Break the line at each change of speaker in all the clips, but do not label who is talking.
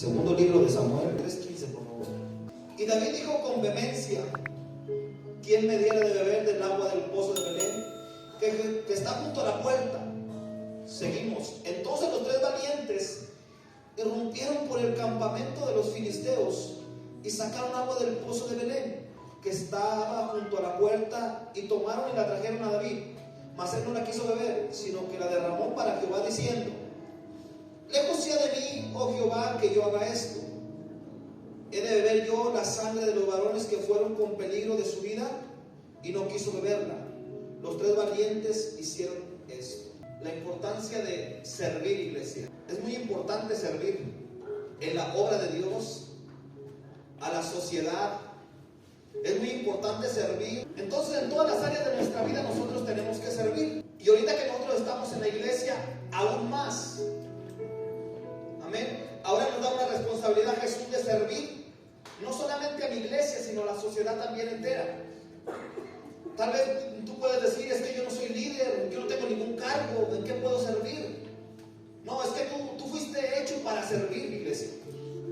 Segundo libro de Samuel 3:15, por favor. Y David dijo con vehemencia: ¿quién me diera de beber del agua del pozo de Belén, que está junto a la puerta? Seguimos. Entonces los tres valientes irrumpieron por el campamento de los filisteos y sacaron agua del pozo de Belén, que estaba junto a la puerta, y tomaron y la trajeron a David. Mas él no la quiso beber, sino que la derramó para Jehová, diciendo: lejos sea de mí, oh Jehová, que yo haga esto. ¿He de beber yo la sangre de los varones que fueron con peligro de su vida? Y no quiso beberla. Los tres valientes hicieron esto. La importancia de servir, iglesia. Es muy importante servir en la obra de Dios, a la sociedad. Es muy importante servir. Entonces, en todas las áreas de nuestra vida nosotros tenemos que servir. Y ahorita que nosotros estamos en la iglesia, aún más. Amén. Ahora nos da una responsabilidad Jesús de servir, no solamente a mi iglesia, sino a la sociedad también entera. Tal vez tú puedes decir: es que yo no soy líder, yo no tengo ningún cargo, ¿en qué puedo servir? No, es que tú fuiste hecho para servir, iglesia.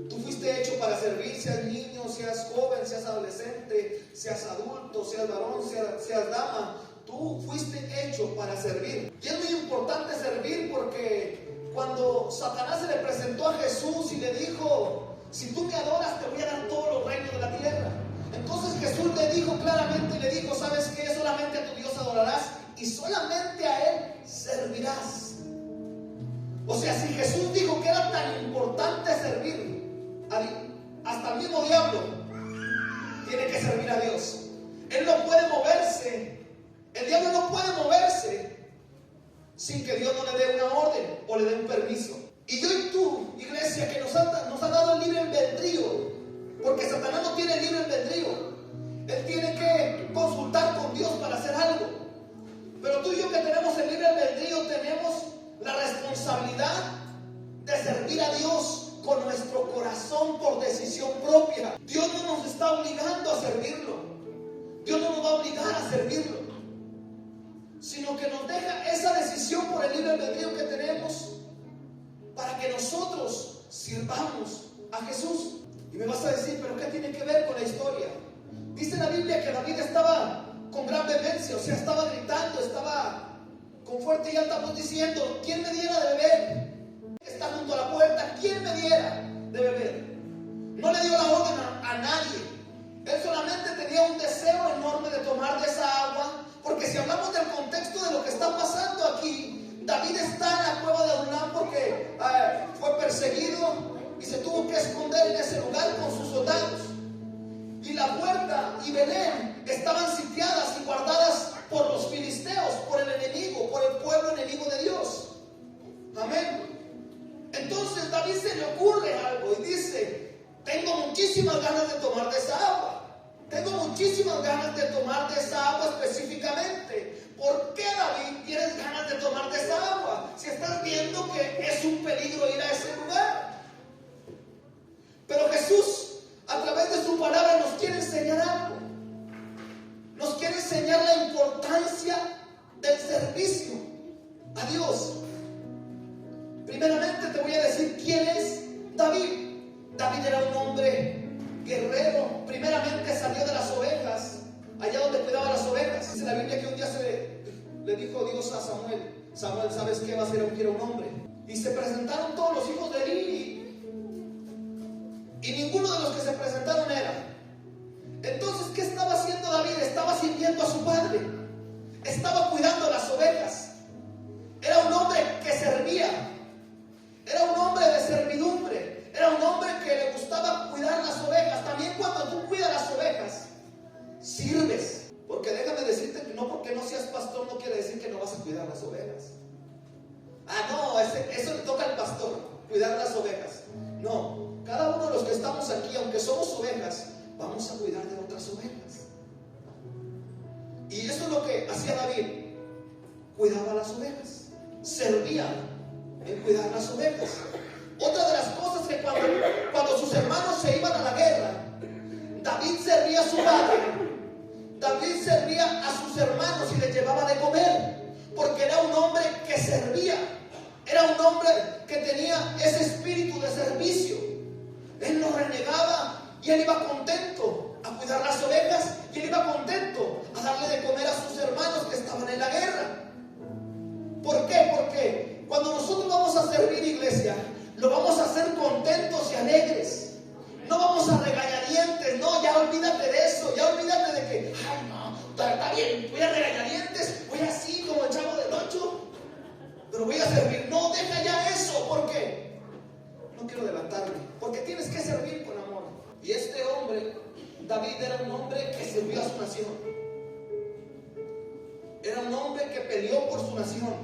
Tú fuiste hecho para servir, seas niño, seas joven, seas adolescente, seas adulto, seas varón, seas dama. Tú fuiste hecho para servir. Y es muy importante servir, porque cuando Satanás se le presentó a Jesús y le dijo: si tú me adoras, te voy a dar todos los reinos de la tierra. Entonces Jesús le dijo claramente, y le dijo: ¿sabes qué? Solamente a tu Dios adorarás y solamente a Él servirás. O sea, si Jesús dijo que era tan importante servir, hasta el mismo diablo tiene que servir a Dios. Él no puede moverse, el diablo no puede moverse sin que Dios no le dé una orden o le dé un permiso. Y yo y tú, iglesia, que nos ha dado el libre albedrío, porque Satanás no tiene libre albedrío. Él tiene que consultar con Dios para hacer algo. Pero tú y yo, que tenemos el libre albedrío, tenemos la responsabilidad de servir a Dios con nuestro corazón, por decisión propia. Dios no nos está obligando a servirlo. Dios no nos va a obligar a servirlo, sino que nos deja esa decisión por el libre albedrío que tenemos, para que nosotros sirvamos a Jesús. Y me vas a decir: ¿pero qué tiene que ver con la historia? Dice la Biblia que David estaba con gran vehemencia, o sea, estaba gritando, estaba con fuerte y alta voz diciendo: ¿quién me diera de beber? Está junto a la puerta, ¿quién me diera de beber? No le dio la orden a nadie. Él solamente tenía un deseo enorme de tomar de esa agua, porque si hablamos del contexto de lo que está pasando aquí, David está en la cueva de Adulam porque fue perseguido y se tuvo que esconder en ese lugar con sus soldados. Y la puerta y Belén estaban sitiadas y guardadas por los filisteos, por el enemigo, por el pueblo enemigo de Dios. Amén. Entonces David se le ocurre algo y dice: tengo muchísimas ganas de tomar de esa agua. Tengo muchísimas ganas de tomar de esa agua específicamente. ¿Por qué, David, tienes ganas de tomar de esa agua? Si estás viendo que es un peligro ir a ese lugar. Pero Jesús, a través de su palabra, nos quiere enseñar algo. Nos quiere enseñar la importancia del servicio a Dios. Primeramente te voy a decir quién es David. David era un hombre guerrero. Primeramente salió de las ovejas, allá donde cuidaba las ovejas. Dice la Biblia que un día le dijo Dios a Samuel: Samuel, ¿sabes qué? Va a ser un hombre. Y se presentaron todos los hijos de Eli, y ninguno de los que se presentaron era. Entonces, ¿qué estaba haciendo David? Estaba sirviendo a su padre, estaba cuidando las ovejas. Era un hombre que servía, era un hombre de servidumbre, era un hombre que le gustaba cuidar las ovejas. También cuando tú cuidas las ovejas, sirves. Porque déjame decirte que no porque no seas pastor no quiere decir que no vas a cuidar las ovejas. No, eso le toca al pastor, cuidar las ovejas. No, cada uno de los que estamos aquí, aunque somos ovejas, vamos a cuidar de otras ovejas. Y eso es lo que hacía David. Cuidaba las ovejas, servía en cuidar las ovejas. Otra de las cosas que cuando sus hermanos se iban a la guerra, David servía a su padre. David servía a sus hermanos y les llevaba de comer, porque era un hombre que servía, era un hombre que tenía ese espíritu de servicio. y él iba contento a cuidar las ovejas, y él iba contento a darle de comer a sus hermanos que estaban en la guerra. ¿Por qué? Porque cuando nosotros vamos a servir, iglesia, lo vamos a hacer contentos y alegres. No vamos a regañadientes, no, ya olvídate de eso, ya olvídate de que, ay no, está bien, voy a regañadientes, voy así como el Chavo del 8, pero voy a servir. No, deja ya eso. ¿Por qué? No quiero adelantarme, porque tienes que servir con amor. Y este hombre, David, era un hombre que sirvió a su nación. Era un hombre que peleó por su nación.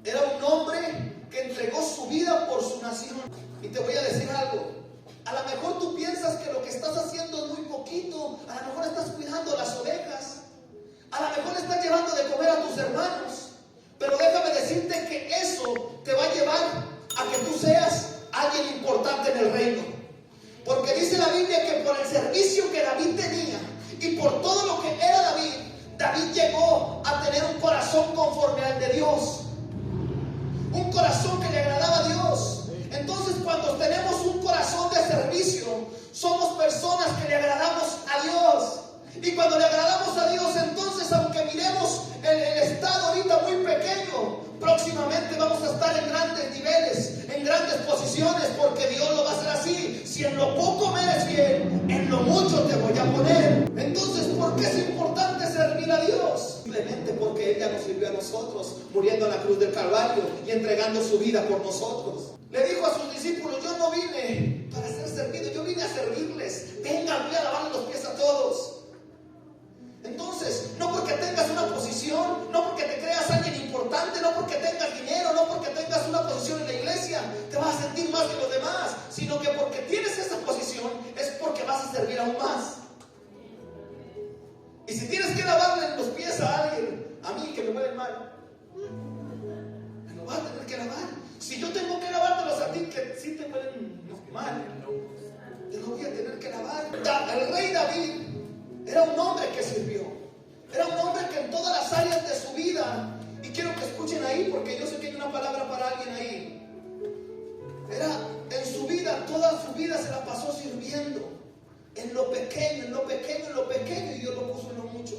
Era un hombre que entregó su vida por su nación. Y te voy a decir algo. A lo mejor tú piensas que lo que estás haciendo es muy poquito. A lo mejor estás cuidando las ovejas. A lo mejor estás llevando de comer a tus hermanos. Pero déjame decirte que eso te va a llevar a que tú seas alguien importante en el reino. Porque dice la Biblia que por el servicio que David tenía y por todo lo que era David, David llegó a tener un corazón conforme al de Dios. Un corazón que le agradaba a Dios. Entonces, cuando tenemos un corazón de servicio, somos personas que le agradamos a Dios. Y cuando le agradamos a Dios, entonces, aunque miremos el estado ahorita muy pequeño, próximamente vamos a estar en grandes niveles, en grandes posiciones, porque Dios lo va a hacer así. Si en lo poco me eres fiel, en lo mucho te voy a poner. Entonces, ¿por qué es importante servir a Dios? Simplemente porque Él ya nos sirvió a nosotros, muriendo en la cruz del Calvario y entregando su vida por nosotros. Le dijo a sus discípulos: yo no vine para ser servido, yo vine a servirles. Vengan, voy a lavarle los pies a todos. Entonces, no porque tengas una posición, no porque te creas alguien importante, no porque tengas dinero, no porque tengas una posición en la iglesia, te vas a sentir más que los demás, sino que porque tienes esa posición es porque vas a servir aún más. Y si tienes que lavarle los pies a alguien, a mí que me huelen mal, me lo vas a tener que lavar. Si yo tengo que lavártelos a ti que sí te huelen mal, te lo voy a tener que lavar. El rey David era un hombre que sirvió. Era un hombre que en todas las áreas de su vida, y quiero que escuchen ahí porque yo sé que hay una palabra para alguien ahí. Era en su vida, toda su vida se la pasó sirviendo. En lo pequeño, en lo pequeño, en lo pequeño, y Dios lo puso en lo mucho.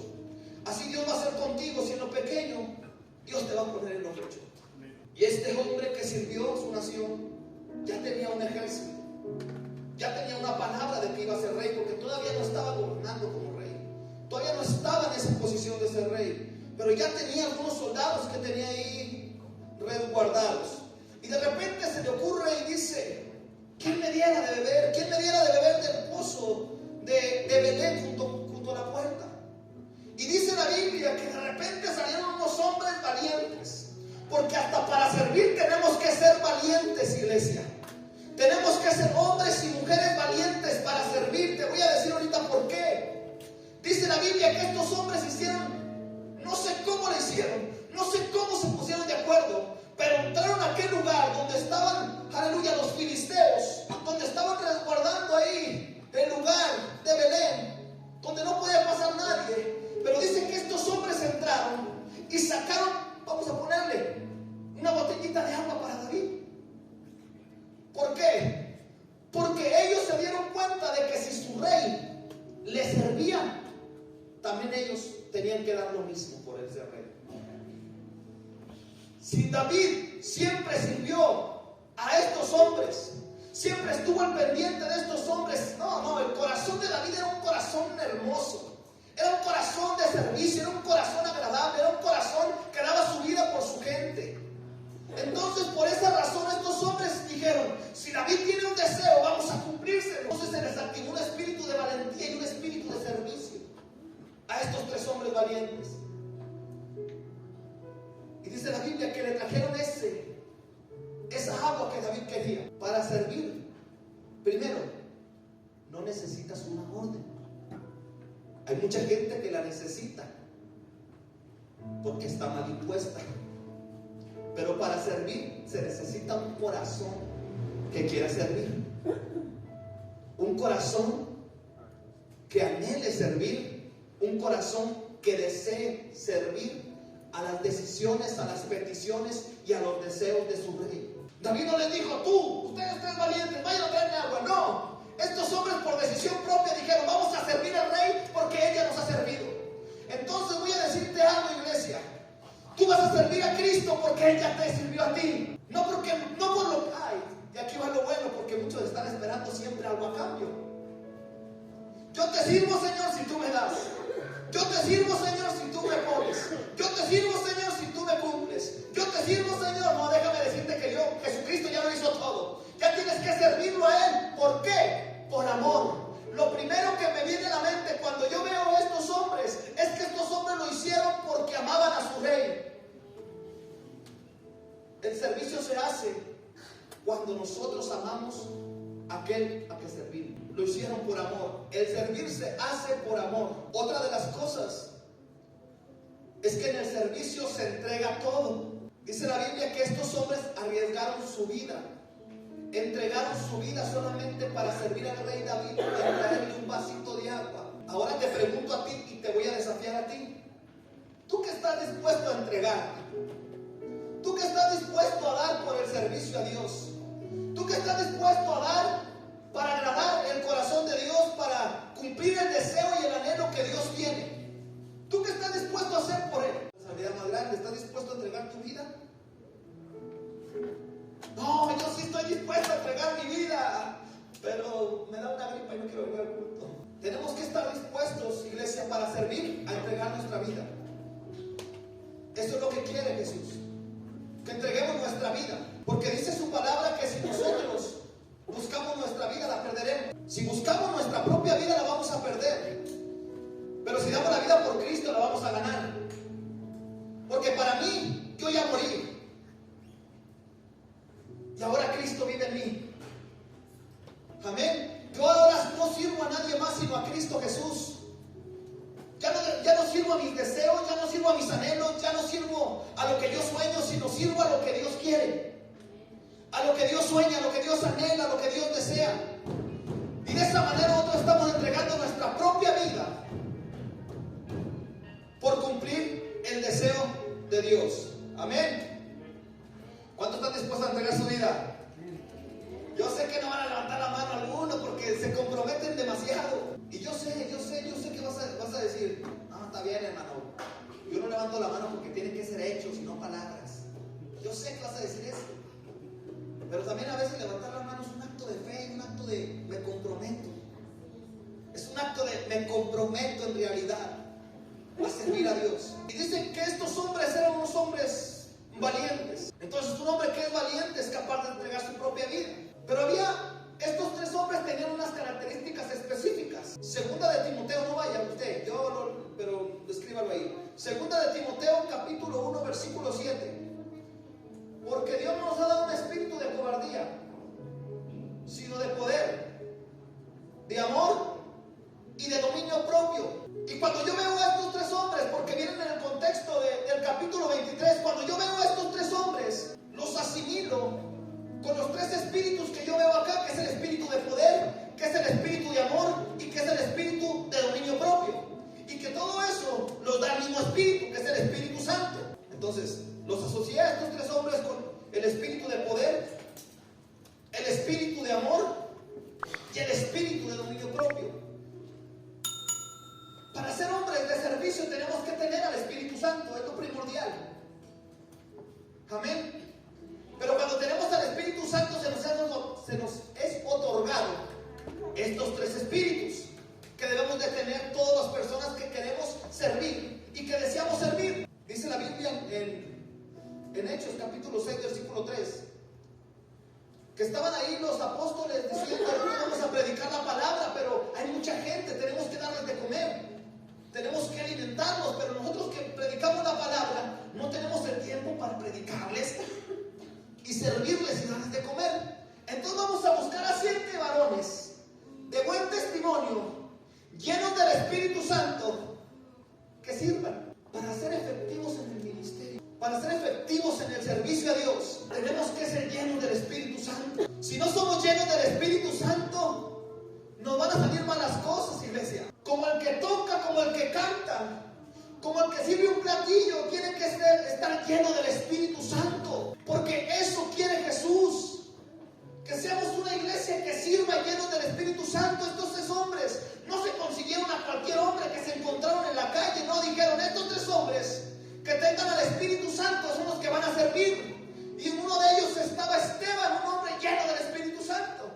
Así Dios va a hacer contigo. Si en lo pequeño, Dios te va a poner en lo mucho. Y este hombre que sirvió su nación ya tenía un ejército. Ya tenía una palabra de que iba a ser rey, porque todavía no estaba gobernando como rey. Todavía no estaba en esa posición de ser rey. Pero ya tenía algunos soldados que tenía ahí resguardados. Y de repente se le ocurre y dice: ¿quién me diera de beber? ¿Quién me diera de beber del pozo de Belén junto a la puerta? Y dice la Biblia que de repente salieron unos hombres valientes. Porque hasta para servir tenemos que ser valientes, iglesia. Tenemos que ser hombres y mujeres valientes para servir. Te voy a decir ahorita por qué. Dice la Biblia que estos hombres hicieron, no sé cómo lo hicieron, no sé cómo se pusieron de acuerdo, pero entraron a aquel lugar donde estaban, aleluya, los filisteos, donde estaban resguardando ahí el lugar de Belén, donde no podía pasar nadie. Pero dice que estos hombres entraron y sacaron, vamos a ponerle una botellita de agua para David. ¿Por qué? Porque ellos se dieron cuenta de que si su rey les servía, también ellos tenían que dar lo mismo por el ser rey. Si David siempre sirvió a estos hombres, siempre estuvo al pendiente de estos hombres, no, el corazón de David era un corazón hermoso. Era un corazón de servicio, era un corazón agradable, era un corazón que daba su vida por su gente. Entonces, por esa razón, estos hombres dijeron: si David tiene un deseo, vamos a cumplírselo. Entonces se les activó un espíritu de valentía y un espíritu de servicio a estos tres hombres valientes. Y dice la Biblia que le trajeron esa agua que David quería para servir. Primero, no necesitas una orden. Hay mucha gente que la necesita porque está mal impuesta. Pero para servir se necesita un corazón que quiera servir. Un corazón que anhele servir. Un corazón que desee servir a las decisiones, a las peticiones y a los deseos de su rey. David no les dijo: ustedes tres valientes, vayan a traerme agua. No, estos servicio están esperando siempre algo a cambio. Yo te sirvo, Señor, si tú me das. Yo te sirvo, Señor, si tú me pones. Yo te sirvo, Señor, si tú me cumples. Yo te sirvo, Señor. No, déjame decirte que Jesucristo ya lo hizo todo. Ya tienes que servirlo a Él. ¿Por qué? Por amor. Lo primero que me viene a la mente cuando yo veo a estos hombres es que estos hombres lo hicieron porque amaban a su rey. El servicio se hace cuando nosotros amamos a aquel a que servimos. Lo hicieron por amor. El servir se hace por amor. Otra de las cosas es que en el servicio se entrega todo. Dice la Biblia que estos hombres arriesgaron su vida. Entregaron su vida solamente para servir al rey David y traerle un vasito de agua. Ahora te pregunto a ti y te voy a desafiar a ti. ¿Tú qué estás dispuesto a entregar? ¿Tú qué estás dispuesto a dar por el servicio a Dios? ¿Tú qué estás dispuesto a dar para agradar el corazón de Dios, para cumplir el deseo y el anhelo que Dios tiene? ¿Tú qué estás dispuesto a hacer por Él? La vida más grande, ¿estás dispuesto a entregar tu vida? No, yo sí estoy dispuesto a entregar mi vida, pero me da una gripa y no quiero volver al culto. Tenemos que estar dispuestos, iglesia, para servir, a entregar nuestra vida. Eso es lo que quiere Jesús, que entreguemos nuestra vida, porque dice su palabra que si nosotros buscamos nuestra vida la perderemos. Si buscamos nuestra propia vida la vamos a perder, pero si damos la vida por Cristo la vamos a ganar. Porque para mí, yo ya morí y ahora Cristo vive en mí. Amén. Yo ahora no sirvo a nadie más sino a Cristo Jesús. Ya no sirvo a mis deseos, ya no sirvo a mis anhelos, ya no sirvo a lo que yo sueño, sino sirvo a lo que Dios quiere, a lo que Dios sueña, a lo que Dios anhela, a lo que Dios desea. Y de esa manera nosotros estamos entregando nuestra propia vida por cumplir el deseo de Dios. Amén. ¿Cuántos están dispuestos a entregar su vida? Yo sé que no van a levantar la mano alguno porque se comprometen demasiado. Y yo sé que vas a decir, no, está bien, hermano. Yo no levanto la mano porque tienen que ser hechos y no palabras. Yo sé que vas a decir eso. Pero también a veces levantar la mano es un acto de fe, un acto de me comprometo. Es un acto de me comprometo en realidad a servir a Dios. Y dicen que estos hombres eran unos hombres valientes. Entonces un hombre que es valiente es capaz de entregar su propia vida. Pero estos tres hombres tenían unas características específicas. Segunda de Timoteo, no vaya usted, pero escríbalo ahí. Segunda de Timoteo, capítulo 1, versículo 7. Porque Dios no nos ha dado un espíritu de cobardía, sino de poder, de amor y de dominio propio. Y cuando yo veo a estos tres hombres, porque vienen en el contexto del capítulo 23, cuando yo veo a estos tres hombres, los asimilo con los tres espíritus que yo veo acá, que es el espíritu de poder, que es el espíritu de amor y que es el espíritu de dominio propio. Y que todo eso los da el mismo espíritu, que es el Espíritu Santo. Entonces, los asocié a estos tres hombres con el espíritu de poder, el espíritu de amor y el espíritu de dominio propio. Para ser hombres de servicio tenemos que tener al Espíritu Santo, es lo primordial. Amén. Pero cuando tenemos al Espíritu Santo se nos es otorgado estos tres espíritus que debemos de tener todas las personas que queremos servir y que deseamos servir. Dice la Biblia en Hechos capítulo 6 versículo 3 que estaban ahí los apóstoles diciendo: vamos a predicar la palabra, pero hay mucha gente, tenemos que darles de comer, tenemos que alimentarlos, pero nosotros que predicamos la palabra no tenemos el tiempo para predicarles y servirles y darles de comer. Entonces vamos a buscar a 7 varones de buen testimonio, llenos del Espíritu Santo, que sirvan para ser efectivos en el ministerio, para ser efectivos en el servicio a Dios. Tenemos que ser llenos del Espíritu Santo. Si no somos llenos del Espíritu Santo, nos van a salir malas cosas, iglesia. Como el que toca, como el que canta, como el que sirve un platillo, tiene que estar lleno del Espíritu Santo, porque eso quiere Jesús, que seamos una iglesia que sirva llenos del Espíritu Santo. Estos tres hombres no se consiguieron a cualquier hombre que se encontraron en la calle, no dijeron: estos tres hombres que tengan al Espíritu Santo son los que van a servir. Y uno de ellos estaba Esteban, un hombre lleno del Espíritu Santo.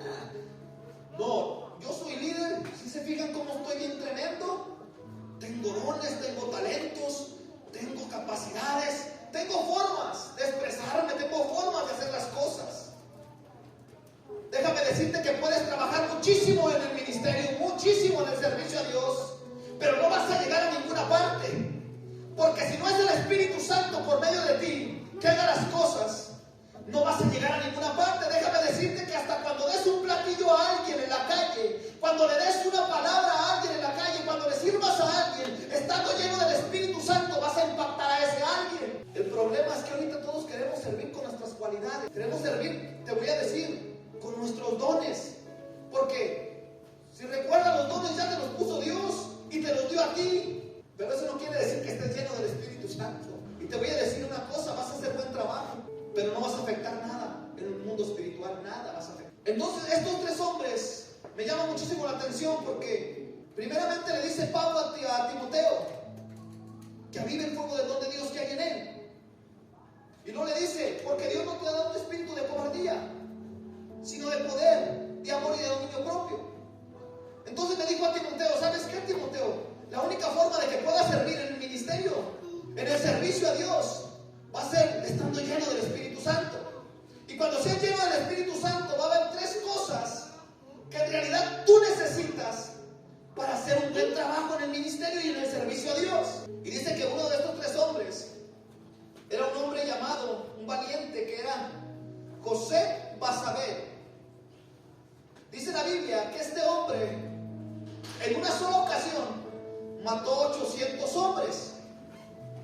Déjame decirte que puedes trabajar muchísimo en el ministerio, muchísimo en el servicio a Dios, pero no vas a llegar a ninguna parte. Porque si no es el Espíritu Santo por medio de ti que haga las cosas, no vas a llegar a ninguna parte. Déjame decirte que hasta cuando des un platillo a alguien en la calle, cuando le des una palabra a alguien en la calle, cuando le sirvas a alguien, estando lleno del Espíritu Santo, vas a impactar a ese alguien. El problema es que ahorita todos queremos servir con nuestras cualidades. Queremos servir, te voy a decir, con nuestros dones. Porque si recuerdas, los dones ya te los puso Dios y te los dio a ti. Pero eso no quiere decir que estés lleno del Espíritu Santo. Y te voy a decir una cosa, vas a hacer buen trabajo, pero no vas a afectar nada en el mundo espiritual, nada vas a afectar. Entonces estos tres hombres me llaman muchísimo la atención porque primeramente le dice Pablo a Timoteo que avive el fuego del don de Dios que hay en él. Y no le dice, porque Dios no te ha dado un espíritu de cobardía, sino de poder, de amor y de dominio propio. Entonces me dijo a Timoteo, ¿sabes qué, Timoteo? La única forma de que puedas servir en el ministerio, en el servicio a Dios, va a ser estando lleno del Espíritu Santo. Y cuando seas lleno del Espíritu Santo, va a haber tres cosas que en realidad tú necesitas para hacer un buen trabajo en el ministerio y en el servicio a Dios. Y dice que uno de estos tres hombres era un hombre llamado, un valiente, que era José Basabé. Dice la Biblia que este hombre en una sola ocasión mató 800 hombres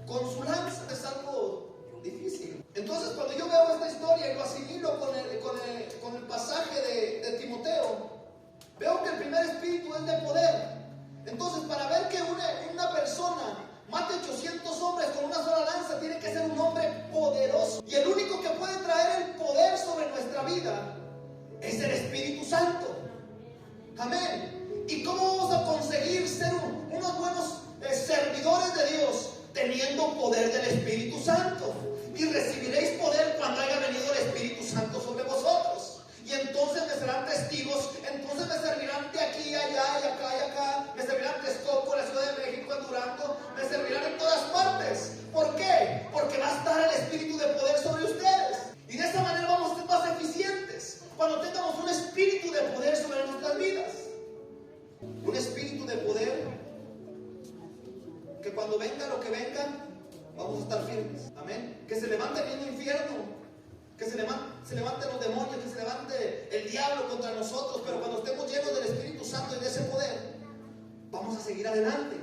con su lanza. Es algo difícil. Entonces cuando yo veo esta historia y lo asimilo con el pasaje de Timoteo, veo que el primer espíritu es de poder. Entonces para ver que una persona mate 800 hombres con una sola lanza, tiene que ser un hombre poderoso. Y el único que puede traer el poder sobre nuestra vida es el Espíritu Santo. Amén. ¿Y cómo vamos a conseguir ser unos buenos servidores de Dios? Teniendo poder del Espíritu Santo. Y recibiréis poder cuando haya venido el Espíritu Santo sobre vosotros. Y entonces me serán testigos. Entonces me servirán de aquí, allá, y acá, y acá. Me servirán en Texcoco, en la Ciudad de México, en Durango. Me servirán en todas partes. ¿Por qué? Porque va a estar el Espíritu de poder sobre ustedes. Y de esta manera vamos a ser más eficientes. Cuando tengamos un espíritu de poder sobre nuestras vidas. Un espíritu de poder que cuando venga lo que venga, vamos a estar firmes. Amén. Que se levante el infierno, que se levanten los demonios, que se levante el diablo contra nosotros, pero cuando estemos llenos del Espíritu Santo y de ese poder, vamos a seguir adelante.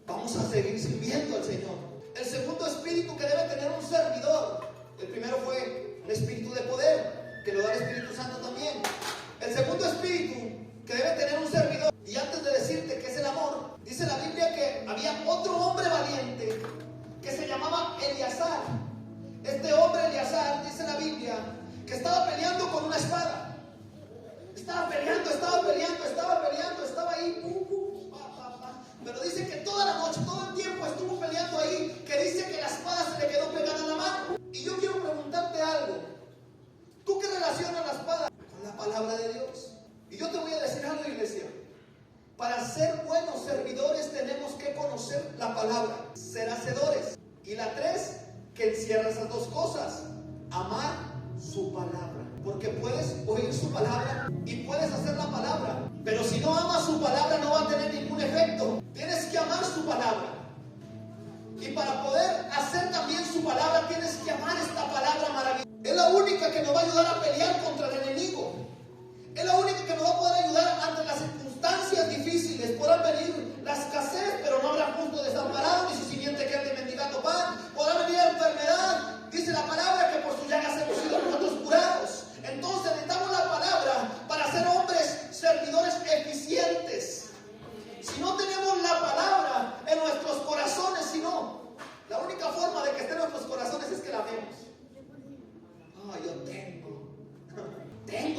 Vamos a seguir sirviendo al Señor. El segundo espíritu que debe tener un servidor, el primero fue el espíritu de poder, que lo da el Espíritu Santo también. El segundo espíritu que debe tener un servidor, y antes de decirte que es el amor, dice la Biblia que había otro hombre valiente que se llamaba Eleazar. Este hombre Eleazar, dice la Biblia, que estaba peleando con una espada. Estaba peleando, estaba ahí. Pero dice que toda la noche, todo el tiempo estuvo peleando ahí, que dice que la espada se le quedó pegada en la mano. Y yo quiero preguntarte algo. ¿Tú qué relacionas la espada con la palabra de Dios? Y yo te voy a decir algo, iglesia. Para ser buenos servidores tenemos que conocer la palabra, ser hacedores. Y la tres, que encierra esas dos cosas: amar su palabra. Porque puedes oír su palabra y puedes hacer la palabra, pero si no amas su palabra no va a tener ningún efecto. Tienes que amar su palabra. Y para poder hacer también su palabra tienes que amar esta palabra maravillosa. Es la única que nos va a ayudar a pelear contra el enemigo. Es la única que nos va a poder ayudar ante las circunstancias difíciles. Podrán venir la escasez, pero no habrá justo desamparado, ni su simiente que ande mendigando pan. Podrá venir la enfermedad. Dice la palabra que por sus llagas hemos sido nosotros curados. Entonces necesitamos la palabra para ser hombres servidores eficientes. Si no tenemos la palabra en nuestros corazones, la única forma de que esté en nuestros corazones es que la amemos. Yo tengo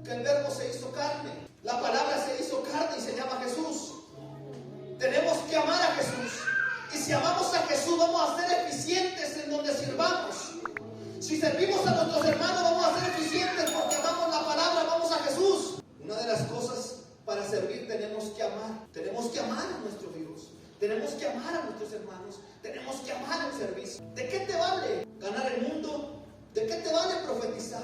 que el verbo se hizo carne. La palabra se hizo carne y se llama Jesús. Tenemos que amar a Jesús. Y si amamos a Jesús, vamos a ser eficientes en donde sirvamos. Si servimos a nuestros hermanos, vamos a ser eficientes porque amamos la palabra, amamos a Jesús. Una de las cosas para servir tenemos que amar. Tenemos que amar a nuestro Dios. Tenemos que amar a nuestros hermanos. Tenemos que amar el servicio. ¿De qué te vale ganar el mundo? ¿De qué te vale profetizar?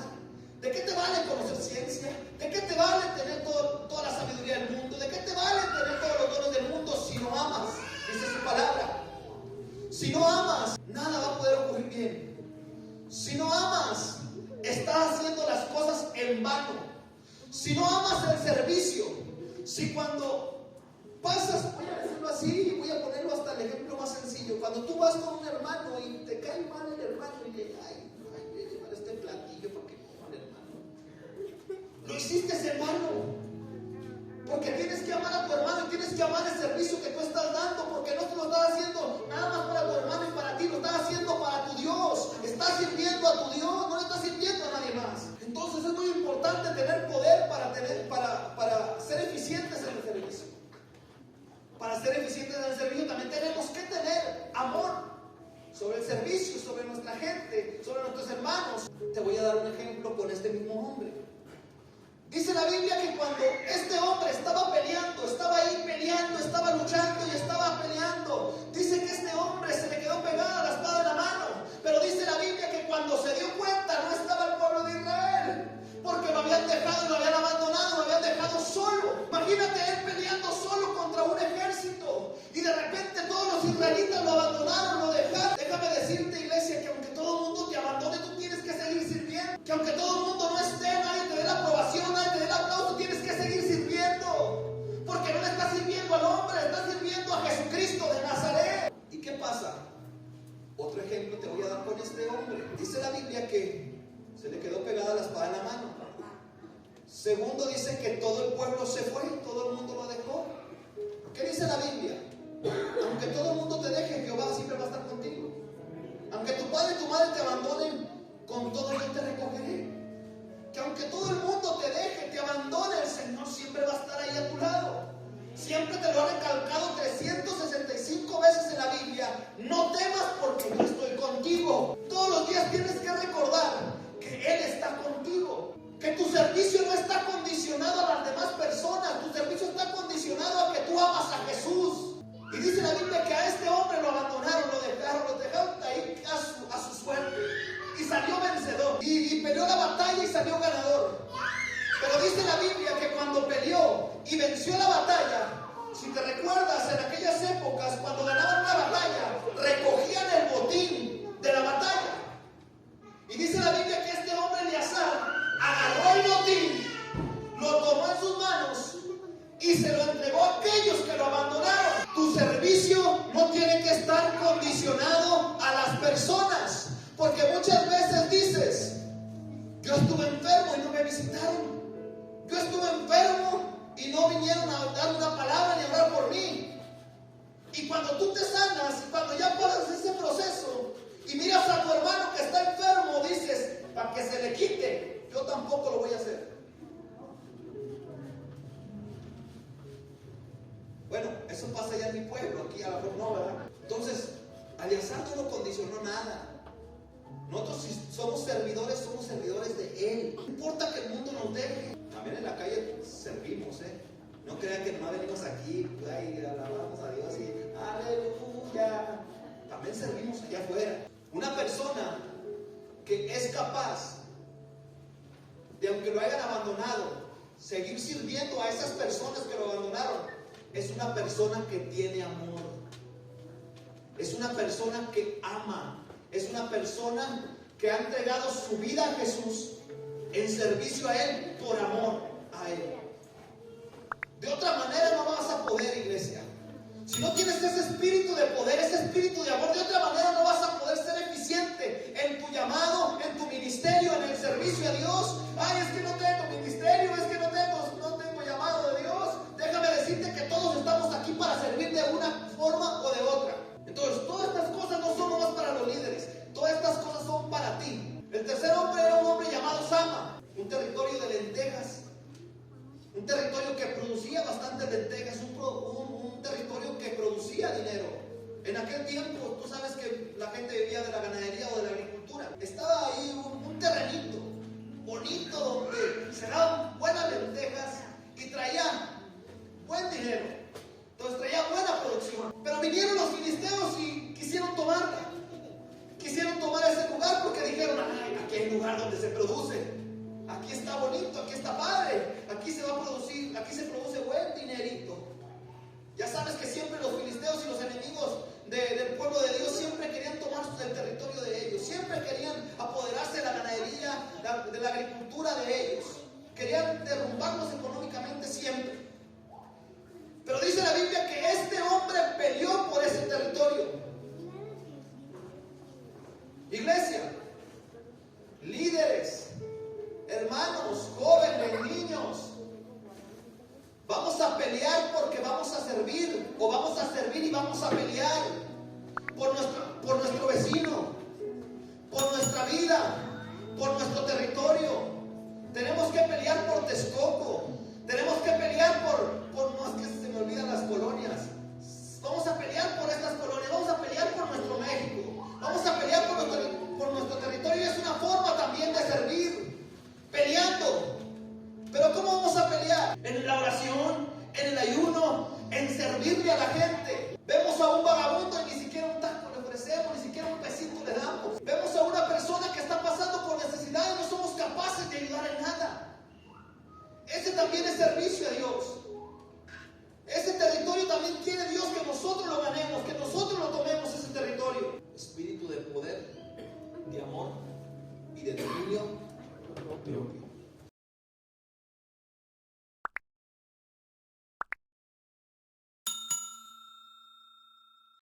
¿De qué te vale conocer ciencia? ¿De qué te vale tener toda la sabiduría del mundo? ¿De qué te vale tener todos los dones del mundo si no amas? Dice su palabra. Si no amas, nada va a poder ocurrir bien. Si no amas, estás haciendo las cosas en vano. Si no amas el servicio, si cuando pasas, voy a decirlo así, voy a ponerlo hasta el ejemplo más sencillo, cuando tú vas con un hermano y te cae mal el hermano y le voy a llevar este platillo para que coma el hermano. Lo hiciste en vano. Porque tienes que amar a tu hermano y tienes que amar el servicio que tú estás dando, porque no te lo estás haciendo nada más para tu hermano y para ti, lo estás haciendo para tu Dios. Estás sirviendo a tu Dios, no le estás sirviendo a nadie más. Entonces es muy importante tener poder para ser eficientes en el servicio. Para ser eficientes en el servicio también tenemos que tener amor sobre el servicio, sobre nuestra gente, sobre nuestros hermanos. Te voy a dar un ejemplo con este mismo hombre. Dice la Biblia que cuando este hombre estaba peleando, estaba ahí peleando, estaba luchando y estaba peleando, dice que este hombre se le quedó pegada la espada en la mano. Pero dice la Biblia que cuando se dio cuenta no estaba el pueblo de Israel, porque lo habían dejado y lo habían abandonado, lo habían dejado solo. Imagínate él peleando solo contra un ejército y de repente todos los israelitas lo abandonaron, lo dejaron. Déjame decirte, iglesia, que aunque todo el mundo te abandone, tú tienes que seguir sirviendo. Que aunque todo el mundo no esté, nadie te dé la aprobación, nadie te dé el aplauso, tienes que seguir sirviendo. Porque no le estás sirviendo al hombre, le estás sirviendo a Jesucristo de Nazaret. ¿Y qué pasa? Otro ejemplo te voy a dar con este hombre. Dice la Biblia que se le quedó pegada la espada en la mano. Segundo, dice que todo el pueblo se fue, todo el mundo lo dejó. ¿Qué dice la Biblia? Aunque todo el mundo te deje, Jehová siempre va a estar contigo. Aunque tu padre y tu madre te abandonen, con todo yo te recogeré. Que aunque todo el mundo te deje, te abandone, el Señor siempre va a estar ahí a tu lado. Siempre te lo ha recalcado 365 veces en la Biblia. No temas porque yo estoy contigo. Todos los días tienes que recordar que Él está contigo. Que tu servicio no está condicionado a las demás personas. Tu servicio está condicionado a que tú amas a Jesús. Y dice la Biblia que a este hombre lo abandonaron, lo dejaron ahí a su suerte. Y salió vencedor. Y peleó la batalla y salió ganador. Pero dice la Biblia que cuando peleó y venció la batalla, si te recuerdas, en aquellas épocas, cuando ganaban una batalla, recogían el botín de la batalla. Y dice la Biblia que este hombre Eleazar agarró el botín, lo tomó en sus manos y se lo entregó a aquellos que lo abandonaron. Tu servicio no tiene que estar condicionado a las personas, porque muchas veces dices: yo estuve enfermo y no me visitaron. Yo estuve enfermo y no vinieron a dar una palabra ni a orar por mí. Y cuando tú te sanas, y cuando ya pasas ese proceso y miras a tu hermano que está enfermo, dices: para que se le quite, yo tampoco lo voy a hacer. Bueno, eso pasa ya en mi pueblo, aquí a lo mejor no, ¿verdad? Entonces, Eleazar no lo condicionó nada. Nosotros, si somos servidores de Él. No importa que el mundo nos deje. También en la calle servimos, No crean que no venimos aquí y alabamos a Dios y aleluya. También servimos allá afuera. Una persona que es capaz de, aunque lo hayan abandonado, seguir sirviendo a esas personas que lo abandonaron, es una persona que tiene amor. Es una persona que ama. Es una persona que ha entregado su vida a Jesús en servicio a Él, por amor a Él. De otra manera no vas a poder, iglesia. Si no tienes ese espíritu de poder, ese espíritu de amor, de otra manera no vas a poder ser eficiente en tu llamado, en tu ministerio, en el servicio a Dios. Ay, es que no tengo ministerio, es que no tengo llamado de Dios. Déjame decirte que todos estamos aquí para servir de una forma o de otra. Entonces, todas estas cosas no son nomás para los líderes, todas estas cosas son para ti. El tercer hombre era un hombre llamado Sama, un territorio de lentejas lugar donde se produce. Aquí está bonito, aquí está padre, aquí se va a producir, aquí se produce buen dinerito. Ya sabes que siempre los filisteos y los enemigos del pueblo de Dios siempre querían tomar el territorio de ellos, siempre querían apoderarse de la ganadería, de la agricultura de ellos, querían derrumbarlos económicamente siempre. Pero dice la Biblia que este hombre peleó por ese territorio. Iglesia, líderes, hermanos, jóvenes, niños, vamos a pelear porque vamos a servir, o vamos a servir y vamos a pelear por nuestro vecino, por nuestra vida, por nuestro territorio. Tenemos que pelear por Texcoco, tenemos que pelear no es que se me olvidan las colonias. Vamos a pelear por estas colonias, vamos a pelear por nuestro México, vamos a pelear por nuestro territorio. Es una forma también de servir, peleando. Pero ¿cómo vamos a pelear? En la oración, en el ayuno, en servirle a la gente. Vemos a un vagabundo y ni siquiera un taco le ofrecemos, ni siquiera un pesito le damos. Vemos a una persona que está pasando por necesidad y no somos capaces de ayudar en nada. Ese también es servicio a Dios. Ese territorio también quiere Dios que nosotros lo ganemos, que nosotros lo tomemos ese territorio. Espíritu de poder, de amor y de dominio propio.